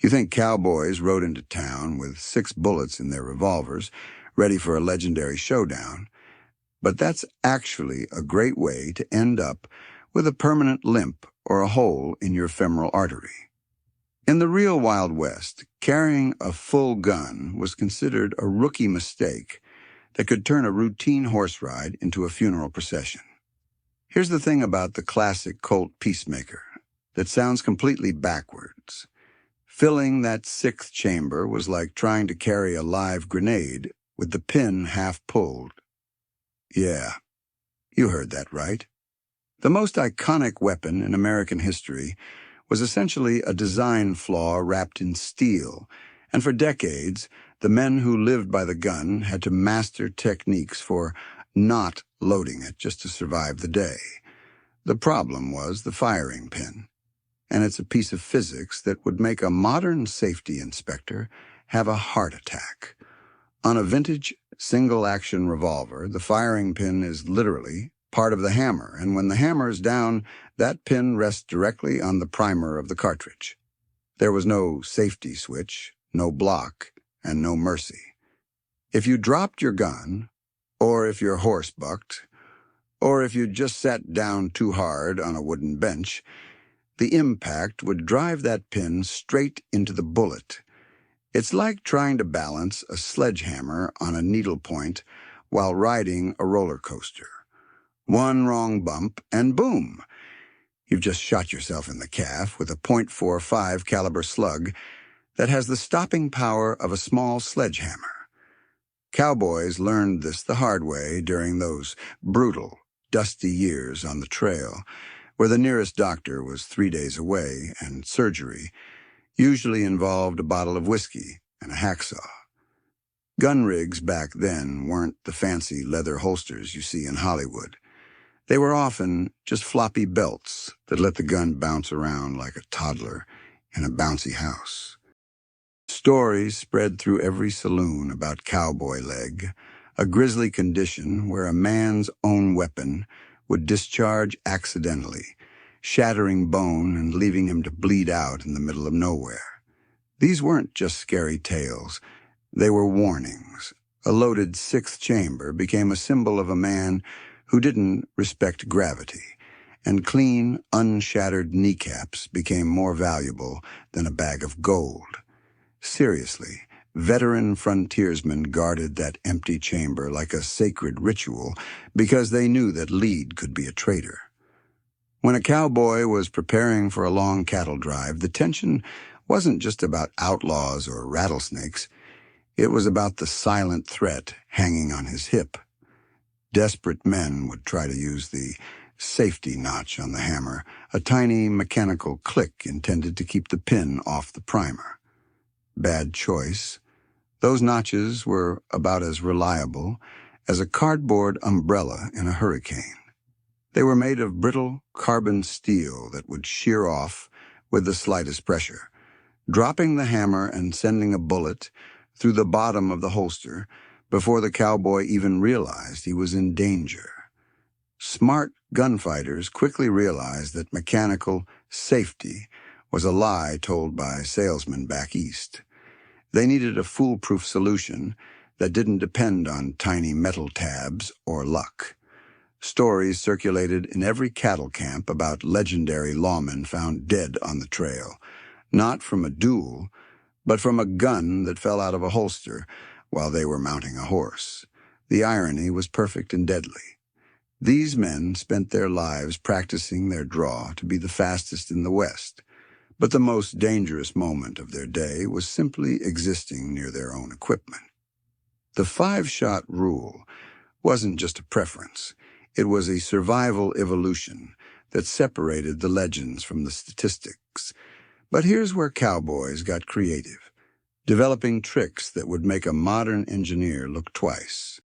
You think cowboys rode into town with 6 bullets in their revolvers, ready for a legendary showdown, but that's actually a great way to end up with a permanent limp or a hole in your femoral artery. In the real Wild West, carrying a full gun was considered a rookie mistake that could turn a routine horse ride into a funeral procession. Here's the thing about the classic Colt Peacemaker that sounds completely backwards. Filling that 6th chamber was like trying to carry a live grenade with the pin half pulled. Yeah, you heard that right. The most iconic weapon in American history was essentially a design flaw wrapped in steel, and for decades, the men who lived by the gun had to master techniques for not loading it just to survive the day. The problem was the firing pin, and it's a piece of physics that would make a modern safety inspector have a heart attack. On a vintage single-action revolver, the firing pin is literally part of the hammer, and when the hammer is down, that pin rests directly on the primer of the cartridge. There was no safety switch, no block, and no mercy. If you dropped your gun, or if your horse bucked, or if you just sat down too hard on a wooden bench, the impact would drive that pin straight into the bullet. It's like trying to balance a sledgehammer on a needlepoint while riding a roller coaster. One wrong bump, and boom! You've just shot yourself in the calf with a .45 caliber slug that has the stopping power of a small sledgehammer. Cowboys learned this the hard way during those brutal, dusty years on the trail, where the nearest doctor was 3 days away and surgery usually involved a bottle of whiskey and a hacksaw. Gun rigs back then weren't the fancy leather holsters you see in Hollywood. They were often just floppy belts that let the gun bounce around like a toddler in a bouncy house. Stories spread through every saloon about Cowboy Leg, a grisly condition where a man's own weapon would discharge accidentally, shattering bone and leaving him to bleed out in the middle of nowhere. These weren't just scary tales. They were warnings. A loaded 6th chamber became a symbol of a man who didn't respect gravity, and clean, unshattered kneecaps became more valuable than a bag of gold. Seriously, veteran frontiersmen guarded that empty chamber like a sacred ritual because they knew that lead could be a traitor. When a cowboy was preparing for a long cattle drive, the tension wasn't just about outlaws or rattlesnakes. It was about the silent threat hanging on his hip. Desperate men would try to use the safety notch on the hammer, a tiny mechanical click intended to keep the pin off the primer. Bad choice. Those notches were about as reliable as a cardboard umbrella in a hurricane. They were made of brittle carbon steel that would shear off with the slightest pressure, dropping the hammer and sending a bullet through the bottom of the holster before the cowboy even realized he was in danger. Smart gunfighters quickly realized that mechanical safety was a lie told by salesmen back east. They needed a foolproof solution that didn't depend on tiny metal tabs or luck. Stories circulated in every cattle camp about legendary lawmen found dead on the trail, not from a duel, but from a gun that fell out of a holster while they were mounting a horse. The irony was perfect and deadly. These men spent their lives practicing their draw to be the fastest in the West, but the most dangerous moment of their day was simply existing near their own equipment. The 5-shot rule wasn't just a preference. It was a survival evolution that separated the legends from the statistics. But here's where cowboys got creative, developing tricks that would make a modern engineer look twice.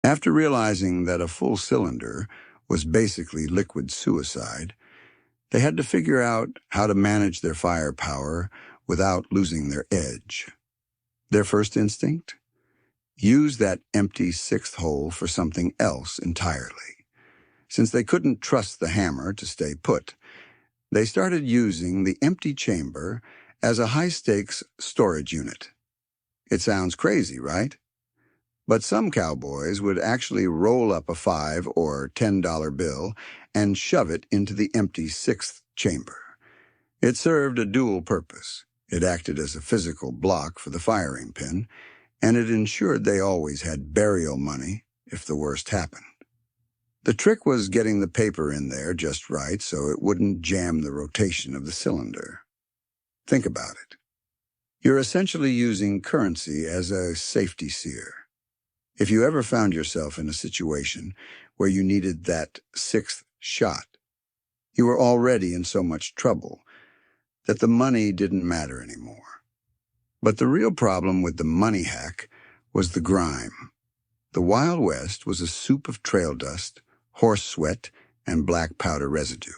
After realizing that a full cylinder was basically liquid suicide, they had to figure out how to manage their firepower without losing their edge. Their first instinct? Use that empty 6th hole for something else entirely. Since they couldn't trust the hammer to stay put, they started using the empty chamber as a high-stakes storage unit. It sounds crazy, right? But some cowboys would actually roll up a $5 or $10 bill and shove it into the empty sixth chamber. It served a dual purpose. It acted as a physical block for the firing pin, and it ensured they always had burial money if the worst happened. The trick was getting the paper in there just right so it wouldn't jam the rotation of the cylinder. Think about it. You're essentially using currency as a safety sear. If you ever found yourself in a situation where you needed that sixth shot, you were already in so much trouble that the money didn't matter anymore. But the real problem with the money hack was the grime. The Wild West was a soup of trail dust, horse sweat, and black powder residue.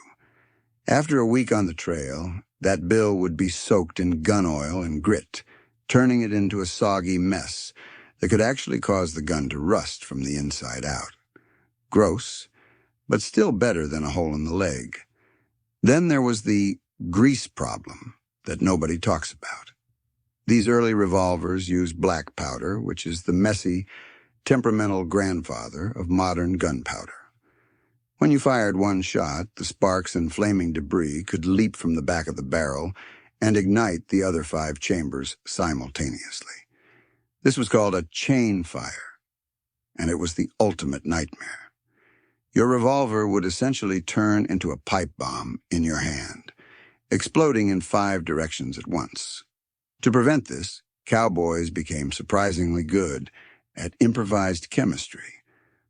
After a week on the trail, that bill would be soaked in gun oil and grit, turning it into a soggy mess that could actually cause the gun to rust from the inside out. Gross, but still better than a hole in the leg. Then there was the grease problem that nobody talks about. These early revolvers used black powder, which is the messy, temperamental grandfather of modern gunpowder. When you fired one shot, the sparks and flaming debris could leap from the back of the barrel and ignite the other 5 chambers simultaneously. This was called a chain fire, and it was the ultimate nightmare. Your revolver would essentially turn into a pipe bomb in your hand, exploding in 5 directions at once. To prevent this, cowboys became surprisingly good at improvised chemistry,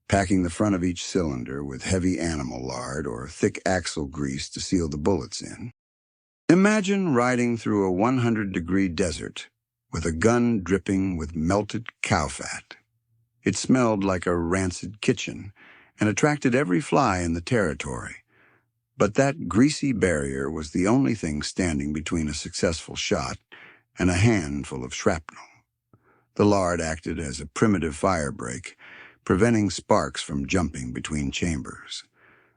packing the front of each cylinder with heavy animal lard or thick axle grease to seal the bullets in. Imagine riding through a 100-degree desert with a gun dripping with melted cow fat. It smelled like a rancid kitchen and attracted every fly in the territory. But that greasy barrier was the only thing standing between a successful shot and a handful of shrapnel. The lard acted as a primitive fire break, preventing sparks from jumping between chambers.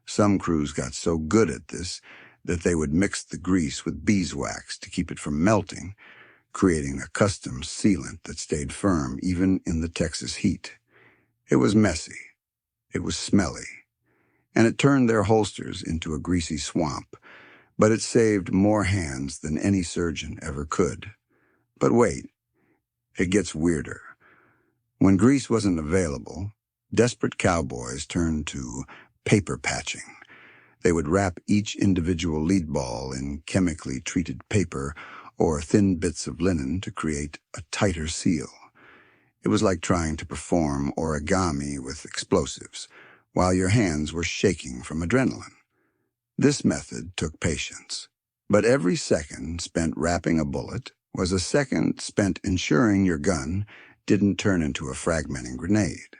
Some crews got so good at this that they would mix the grease with beeswax to keep it from melting, creating a custom sealant that stayed firm even in the Texas heat. It was messy, it was smelly, and it turned their holsters into a greasy swamp, but it saved more hands than any surgeon ever could. But wait, it gets weirder. When grease wasn't available, desperate cowboys turned to paper patching. They would wrap each individual lead ball in chemically treated paper or thin bits of linen to create a tighter seal. It was like trying to perform origami with explosives, while your hands were shaking from adrenaline. This method took patience, but every second spent wrapping a bullet was a second spent ensuring your gun didn't turn into a fragmenting grenade.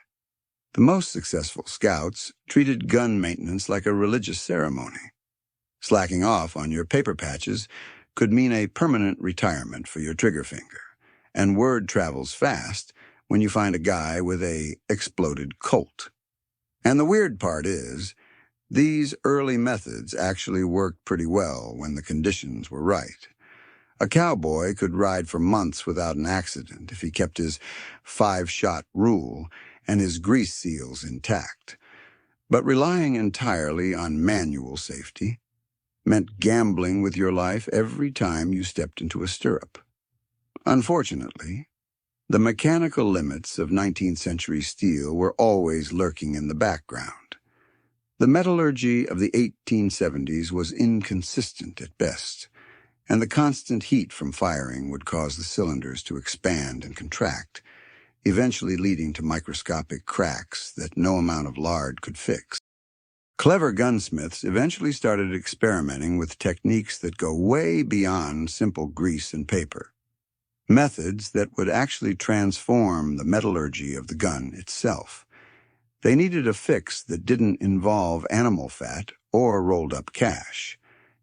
The most successful scouts treated gun maintenance like a religious ceremony. Slacking off on your paper patches could mean a permanent retirement for your trigger finger, and word travels fast when you find a guy with a exploded Colt. And the weird part is, these early methods actually worked pretty well when the conditions were right. A cowboy could ride for months without an accident if he kept his 5-shot rule and his grease seals intact. But relying entirely on manual safety meant gambling with your life every time you stepped into a stirrup. Unfortunately, the mechanical limits of 19th century steel were always lurking in the background. The metallurgy of the 1870s was inconsistent at best, and the constant heat from firing would cause the cylinders to expand and contract, eventually leading to microscopic cracks that no amount of lard could fix. Clever gunsmiths eventually started experimenting with techniques that go way beyond simple grease and paper, methods that would actually transform the metallurgy of the gun itself. They needed a fix that didn't involve animal fat or rolled-up cash.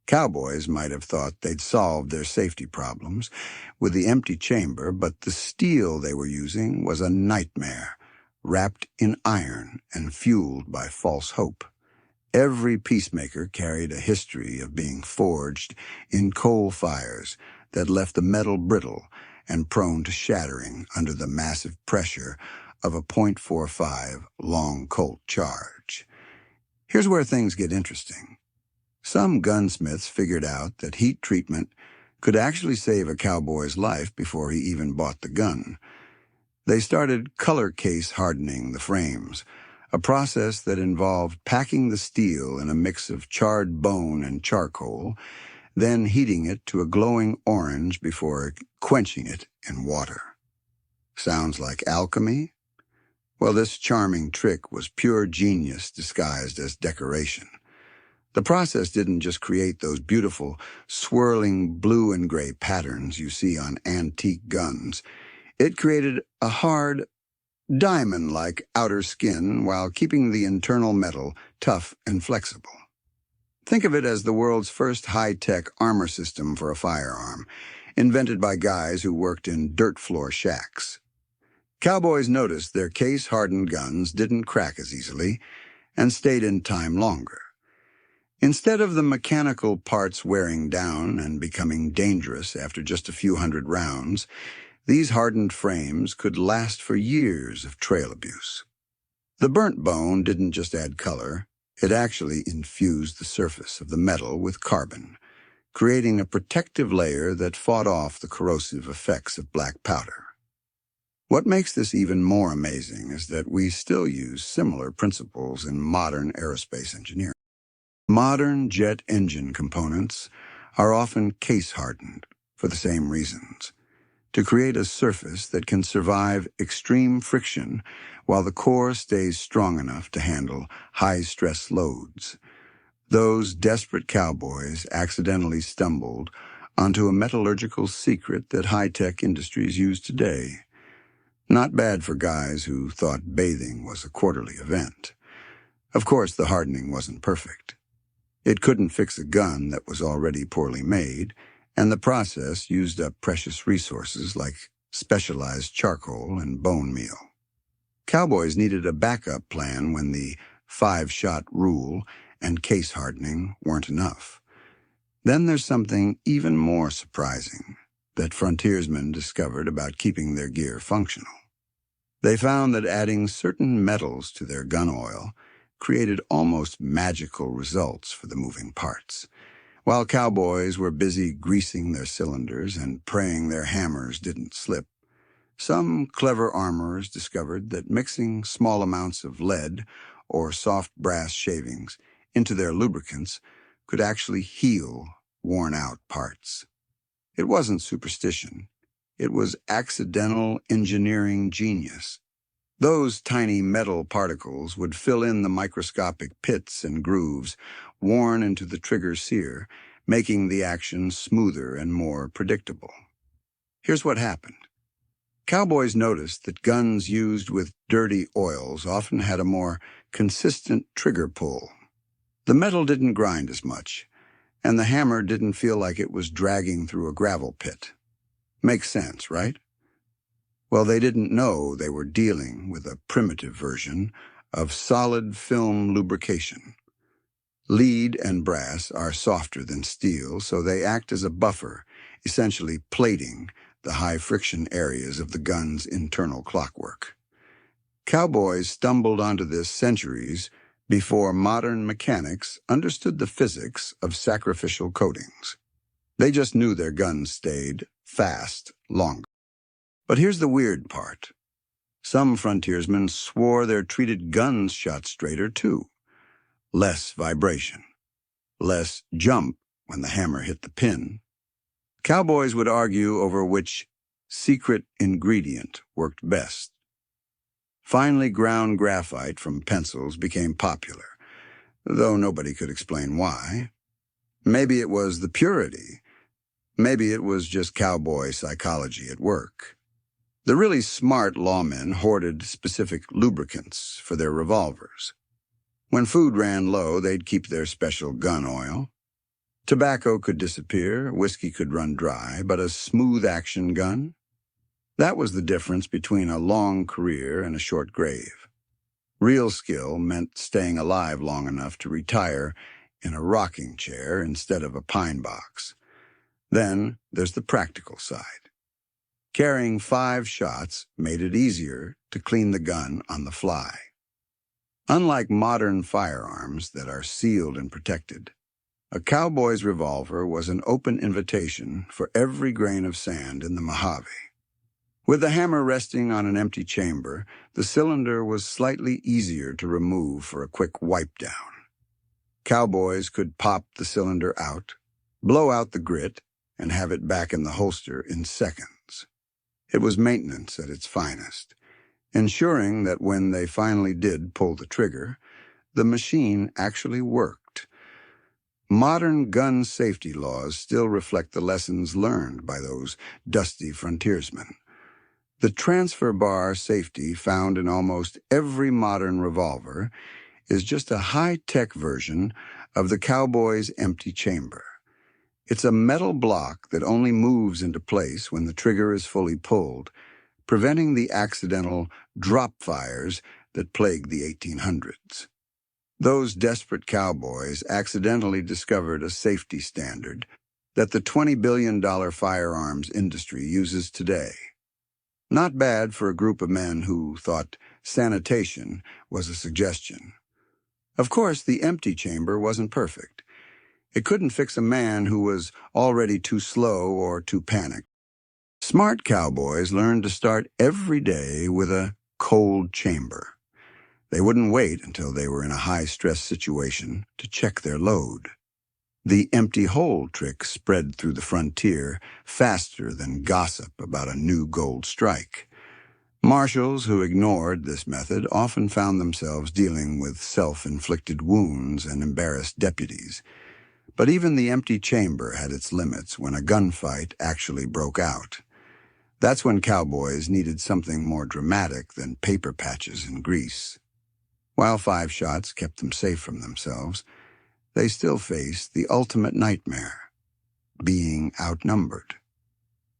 Cowboys might have thought they'd solved their safety problems with the empty chamber, but the steel they were using was a nightmare, wrapped in iron and fueled by false hope. Every peacemaker carried a history of being forged in coal fires that left the metal brittle and prone to shattering under the massive pressure of a .45 long Colt charge. Here's where things get interesting. Some gunsmiths figured out that heat treatment could actually save a cowboy's life before he even bought the gun. They started color case hardening the frames, a process that involved packing the steel in a mix of charred bone and charcoal, then heating it to a glowing orange before quenching it in water. Sounds like alchemy? Well, this charming trick was pure genius disguised as decoration. The process didn't just create those beautiful, swirling blue and gray patterns you see on antique guns. It created a hard, diamond-like outer skin while keeping the internal metal tough and flexible. Think of it as the world's first high-tech armor system for a firearm, invented by guys who worked in dirt floor shacks. Cowboys noticed their case-hardened guns didn't crack as easily and stayed in time longer. Instead of the mechanical parts wearing down and becoming dangerous after just a few hundred rounds, these hardened frames could last for years of trail abuse. The burnt bone didn't just add color, it actually infused the surface of the metal with carbon, creating a protective layer that fought off the corrosive effects of black powder. What makes this even more amazing is that we still use similar principles in modern aerospace engineering. Modern jet engine components are often case-hardened for the same reasons, to create a surface that can survive extreme friction while the core stays strong enough to handle high-stress loads. Those desperate cowboys accidentally stumbled onto a metallurgical secret that high-tech industries use today. Not bad for guys who thought bathing was a quarterly event. Of course, the hardening wasn't perfect. It couldn't fix a gun that was already poorly made, and the process used up precious resources like specialized charcoal and bone meal. Cowboys needed a backup plan when the 5-shot rule and case hardening weren't enough. Then there's something even more surprising that frontiersmen discovered about keeping their gear functional. They found that adding certain metals to their gun oil created almost magical results for the moving parts. While cowboys were busy greasing their cylinders and praying their hammers didn't slip, some clever armorers discovered that mixing small amounts of lead or soft brass shavings into their lubricants could actually heal worn-out parts. It wasn't superstition. It was accidental engineering genius. Those tiny metal particles would fill in the microscopic pits and grooves worn into the trigger sear, making the action smoother and more predictable. Here's what happened. Cowboys noticed that guns used with dirty oils often had a more consistent trigger pull. The metal didn't grind as much, and the hammer didn't feel like it was dragging through a gravel pit. Makes sense, right? Well, they didn't know they were dealing with a primitive version of solid film lubrication. Lead and brass are softer than steel, so they act as a buffer, essentially plating the high-friction areas of the gun's internal clockwork. Cowboys stumbled onto this centuries before modern mechanics understood the physics of sacrificial coatings. They just knew their guns stayed fast longer. But here's the weird part. Some frontiersmen swore their treated guns shot straighter too. Less vibration. Less jump when the hammer hit the pin. Cowboys would argue over which secret ingredient worked best. Finely ground graphite from pencils became popular, though nobody could explain why. Maybe it was the purity. Maybe it was just cowboy psychology at work. The really smart lawmen hoarded specific lubricants for their revolvers. When food ran low, they'd keep their special gun oil. Tobacco could disappear, whiskey could run dry, but a smooth-action gun? That was the difference between a long career and a short grave. Real skill meant staying alive long enough to retire in a rocking chair instead of a pine box. Then there's the practical side. Carrying 5 shots made it easier to clean the gun on the fly. Unlike modern firearms that are sealed and protected, a cowboy's revolver was an open invitation for every grain of sand in the Mojave. With the hammer resting on an empty chamber, the cylinder was slightly easier to remove for a quick wipe down. Cowboys could pop the cylinder out, blow out the grit, and have it back in the holster in seconds. It was maintenance at its finest, ensuring that when they finally did pull the trigger, the machine actually worked. Modern gun safety laws still reflect the lessons learned by those dusty frontiersmen. The transfer bar safety found in almost every modern revolver is just a high-tech version of the cowboy's empty chamber. It's a metal block that only moves into place when the trigger is fully pulled, preventing the accidental drop fires that plagued the 1800s. Those desperate cowboys accidentally discovered a safety standard that the $20 billion firearms industry uses today. Not bad for a group of men who thought sanitation was a suggestion. Of course, the empty chamber wasn't perfect. It couldn't fix a man who was already too slow or too panicked. Smart cowboys learned to start every day with a cold chamber. They wouldn't wait until they were in a high-stress situation to check their load. The empty hole trick spread through the frontier faster than gossip about a new gold strike. Marshals who ignored this method often found themselves dealing with self-inflicted wounds and embarrassed deputies. But even the empty chamber had its limits when a gunfight actually broke out. That's when cowboys needed something more dramatic than paper patches and grease. While 5 shots kept them safe from themselves, they still faced the ultimate nightmare, being outnumbered.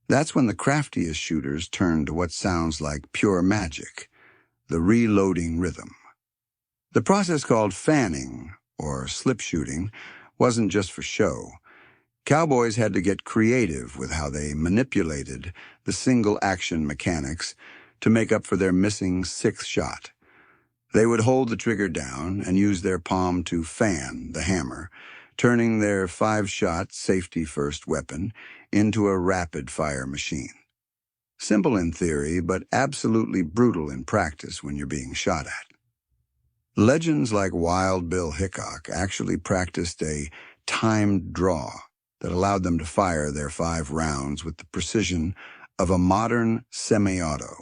That's when the craftiest shooters turned to what sounds like pure magic, the reloading rhythm. The process called fanning, or slip shooting, wasn't just for show. Cowboys had to get creative with how they manipulated the single-action mechanics to make up for their missing 6th shot. They would hold the trigger down and use their palm to fan the hammer, turning their 5-shot safety-first weapon into a rapid-fire machine. Simple in theory, but absolutely brutal in practice when you're being shot at. Legends like Wild Bill Hickok actually practiced a timed draw that allowed them to fire their 5 rounds with the precision of a modern semi-auto.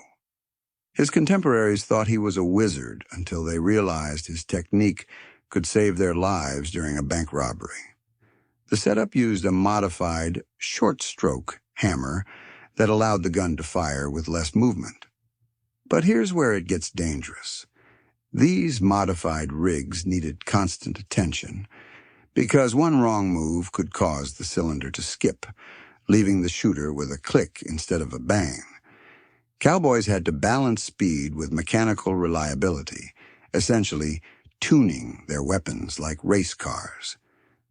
His contemporaries thought he was a wizard until they realized his technique could save their lives during a bank robbery. The setup used a modified, short-stroke hammer that allowed the gun to fire with less movement. But here's where it gets dangerous. These modified rigs needed constant attention because one wrong move could cause the cylinder to skip, leaving the shooter with a click instead of a bang. Cowboys had to balance speed with mechanical reliability, essentially tuning their weapons like race cars.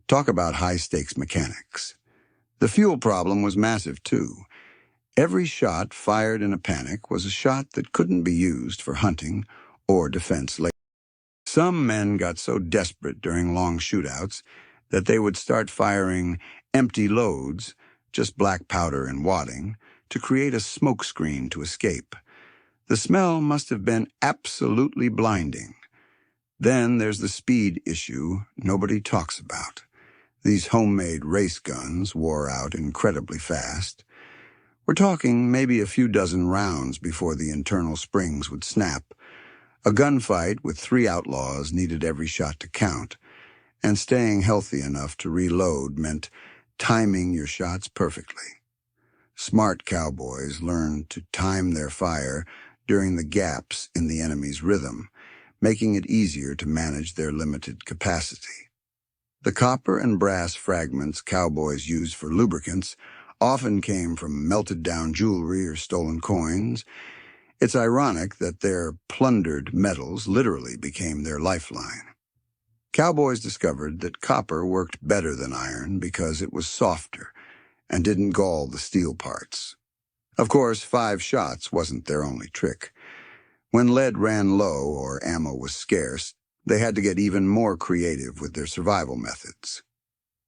Talk about high-stakes mechanics. The fuel problem was massive, too. Every shot fired in a panic was a shot that couldn't be used for hunting or defense later. Some men got so desperate during long shootouts that they would start firing empty loads, just black powder and wadding, to create a smoke screen to escape. The smell must have been absolutely blinding. Then there's the speed issue nobody talks about. These homemade race guns wore out incredibly fast. We're talking maybe a few dozen rounds before the internal springs would snap. A gunfight with 3 outlaws needed every shot to count, and staying healthy enough to reload meant timing your shots perfectly. Smart cowboys learned to time their fire during the gaps in the enemy's rhythm, making it easier to manage their limited capacity. The copper and brass fragments cowboys used for lubricants often came from melted-down jewelry or stolen coins. It's ironic that their plundered metals literally became their lifeline. Cowboys discovered that copper worked better than iron because it was softer, and didn't gall the steel parts. Of course, 5 shots wasn't their only trick. When lead ran low or ammo was scarce, they had to get even more creative with their survival methods.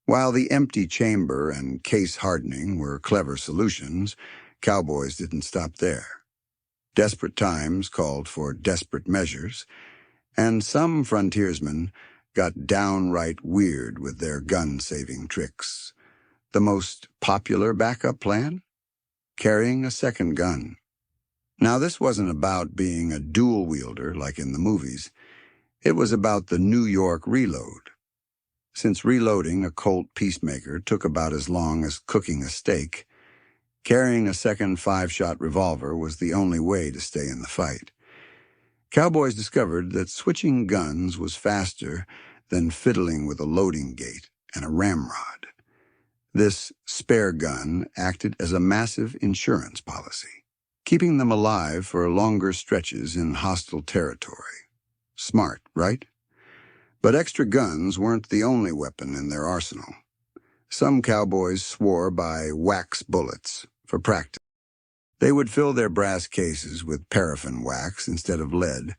While the empty chamber and case hardening were clever solutions, cowboys didn't stop there. Desperate times called for desperate measures, and some frontiersmen got downright weird with their gun-saving tricks. The most popular backup plan? Carrying a second gun. Now, this wasn't about being a dual-wielder like in the movies. It was about the New York reload. Since reloading a Colt Peacemaker took about as long as cooking a steak, carrying a second 5-shot revolver was the only way to stay in the fight. Cowboys discovered that switching guns was faster than fiddling with a loading gate and a ramrod. This spare gun acted as a massive insurance policy, keeping them alive for longer stretches in hostile territory. Smart, right? But extra guns weren't the only weapon in their arsenal. Some cowboys swore by wax bullets for practice. They would fill their brass cases with paraffin wax instead of lead,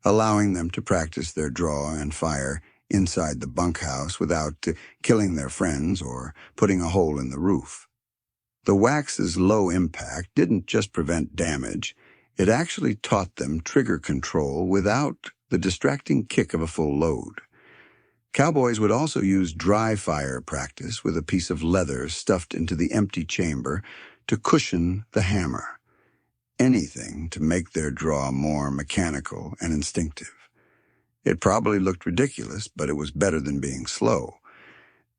allowing them to practice their draw and fire inside the bunkhouse without killing their friends or putting a hole in the roof. The wax's low impact didn't just prevent damage, it actually taught them trigger control without the distracting kick of a full load. Cowboys would also use dry fire practice with a piece of leather stuffed into the empty chamber to cushion the hammer. Anything to make their draw more mechanical and instinctive. It probably looked ridiculous, but it was better than being slow.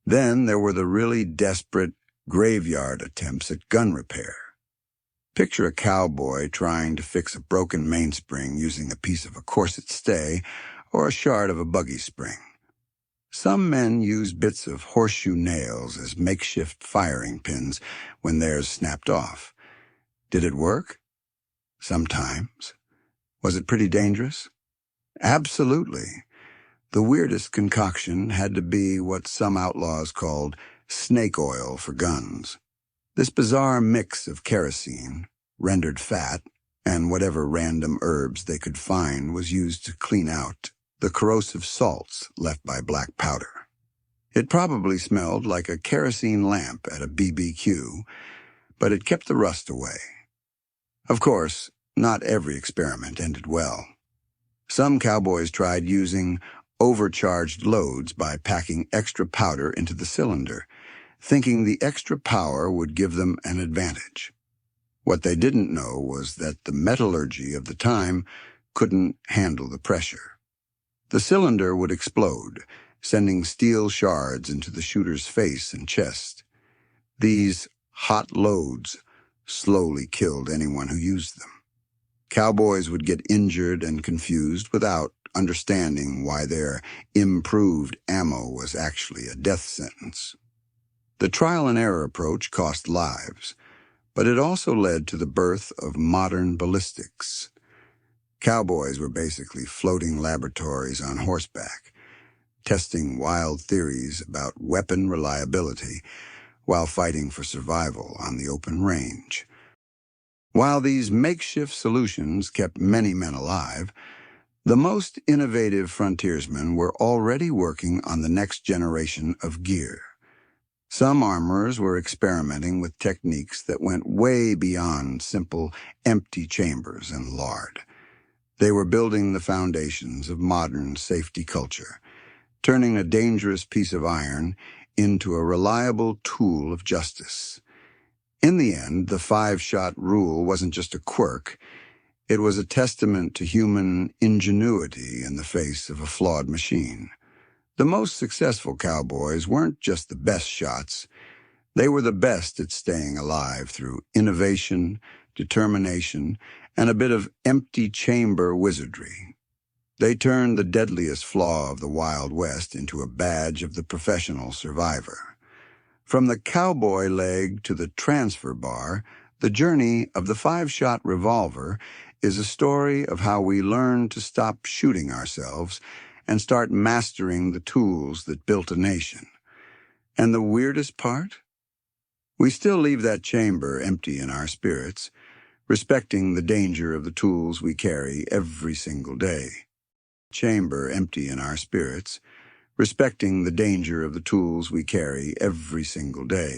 Then there were the really desperate graveyard attempts at gun repair. Picture a cowboy trying to fix a broken mainspring using a piece of a corset stay or a shard of a buggy spring. Some men use bits of horseshoe nails as makeshift firing pins when theirs snapped off. Did it work? Sometimes. Was it pretty dangerous? Absolutely. The weirdest concoction had to be what some outlaws called snake oil for guns. This bizarre mix of kerosene, rendered fat, and whatever random herbs they could find was used to clean out the corrosive salts left by black powder. It probably smelled like a kerosene lamp at a BBQ, but it kept the rust away. Of course, not every experiment ended well. Some cowboys tried using overcharged loads by packing extra powder into the cylinder, thinking the extra power would give them an advantage. What they didn't know was that the metallurgy of the time couldn't handle the pressure. The cylinder would explode, sending steel shards into the shooter's face and chest. These hot loads slowly killed anyone who used them. Cowboys would get injured and confused without understanding why their improved ammo was actually a death sentence. The trial-and-error approach cost lives, but it also led to the birth of modern ballistics. Cowboys were basically floating laboratories on horseback, testing wild theories about weapon reliability while fighting for survival on the open range. While these makeshift solutions kept many men alive, the most innovative frontiersmen were already working on the next generation of gear. Some armorers were experimenting with techniques that went way beyond simple empty chambers and lard. They were building the foundations of modern safety culture, turning a dangerous piece of iron into a reliable tool of justice. In the end, the 5-shot rule wasn't just a quirk. It was a testament to human ingenuity in the face of a flawed machine. The most successful cowboys weren't just the best shots. They were the best at staying alive through innovation, determination, and a bit of empty chamber wizardry. They turned the deadliest flaw of the Wild West into a badge of the professional survivor. From the Cowboy Leg to the transfer bar, the journey of the 5-shot revolver is a story of how we learn to stop shooting ourselves and start mastering the tools that built a nation. And the weirdest part? We still leave that chamber empty in our spirits, respecting the danger of the tools we carry every single day. Chamber empty in our spirits, respecting the danger of the tools we carry every single day.